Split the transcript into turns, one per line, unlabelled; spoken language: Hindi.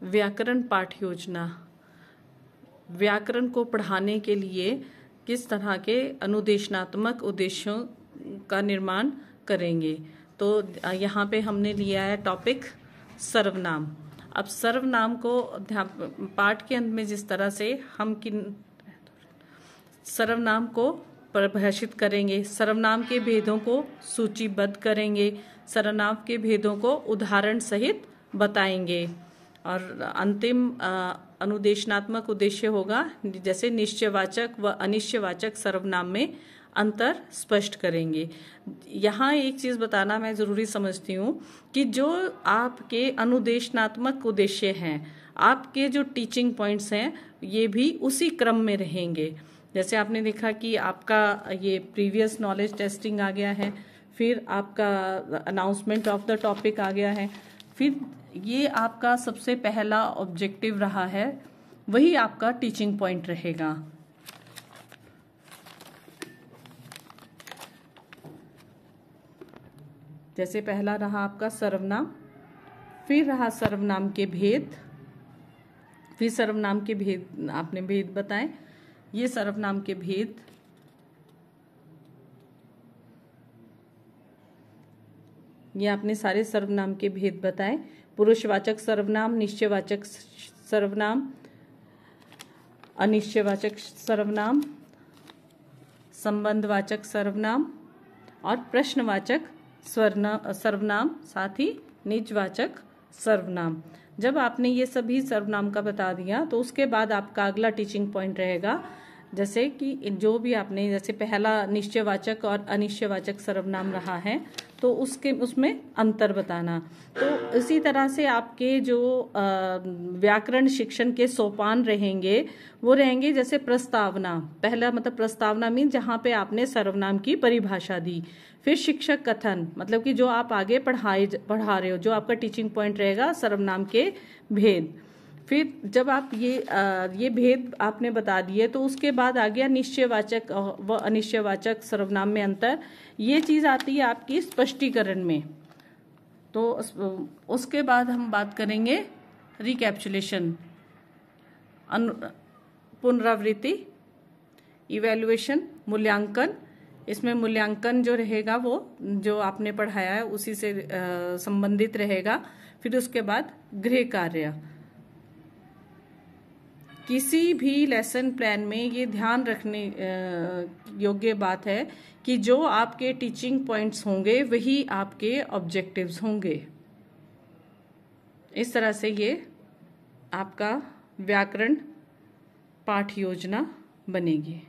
व्याकरण पाठ योजना। व्याकरण को पढ़ाने के लिए किस तरह के अनुदेशनात्मक उद्देश्यों का निर्माण करेंगे। तो यहाँ पे हमने लिया है टॉपिक सर्वनाम। अब सर्वनाम को पाठ के अंत में जिस तरह से हम सर्वनाम को परिभाषित करेंगे, सर्वनाम के भेदों को सूचीबद्ध करेंगे, सर्वनाम के भेदों को उदाहरण सहित बताएंगे, और अंतिम अनुदेशनात्मक उद्देश्य होगा जैसे निश्चयवाचक व अनिश्चयवाचक सर्वनाम में अंतर स्पष्ट करेंगे। यहाँ एक चीज बताना मैं जरूरी समझती हूँ कि जो आपके अनुदेशनात्मक उद्देश्य हैं, आपके जो टीचिंग पॉइंट्स हैं, ये भी उसी क्रम में रहेंगे। जैसे आपने देखा कि आपका ये प्रीवियस नॉलेज टेस्टिंग आ गया है, फिर आपका अनाउंसमेंट ऑफ द टॉपिक आ गया है, फिर ये आपका सबसे पहला ऑब्जेक्टिव रहा है, वही आपका टीचिंग पॉइंट रहेगा। जैसे पहला रहा आपका सर्वनाम, फिर रहा सर्वनाम के भेद, फिर सर्वनाम के भेद आपने भेद बताए, ये सर्वनाम के भेद, ये आपने सारे सर्वनाम के भेद बताए। पुरुषवाचक सर्वनाम, निश्चयवाचक सर्वनाम, अनिश्चयवाचक सर्वनाम, संबंधवाचक सर्वनाम और प्रश्नवाचक सर्वनाम, साथ ही निजवाचक सर्वनाम। जब आपने ये सभी सर्वनाम का बता दिया तो उसके बाद आपका अगला टीचिंग पॉइंट रहेगा, जैसे कि जो भी आपने जैसे पहला निश्चयवाचक और अनिश्चयवाचक सर्वनाम रहा है तो उसमें अंतर बताना। तो इसी तरह से आपके जो व्याकरण शिक्षण के सोपान रहेंगे वो रहेंगे जैसे प्रस्तावना, पहला मतलब प्रस्तावना मीन जहाँ पे आपने सर्वनाम की परिभाषा दी, फिर शिक्षक कथन मतलब कि जो आप आगे पढ़ा रहे हो, जो आपका टीचिंग पॉइंट रहेगा सर्वनाम के भेद। फिर जब आप ये भेद आपने बता दिए तो उसके बाद आ गया निश्चयवाचक व अनिश्चयवाचक सर्वनाम में अंतर। ये चीज आती है आपकी स्पष्टीकरण में। तो उसके बाद हम बात करेंगे रिकैप्चुलेशन, पुनरावृत्ति, इवैल्यूएशन, मूल्यांकन। इसमें मूल्यांकन जो रहेगा वो जो आपने पढ़ाया है उसी से संबंधित रहेगा। फिर उसके बाद गृह कार्य। किसी भी लेसन प्लान में ये ध्यान रखने योग्य बात है कि जो आपके टीचिंग पॉइंट्स होंगे वही आपके ऑब्जेक्टिव्स होंगे। इस तरह से ये आपका व्याकरण पाठ योजना बनेगी।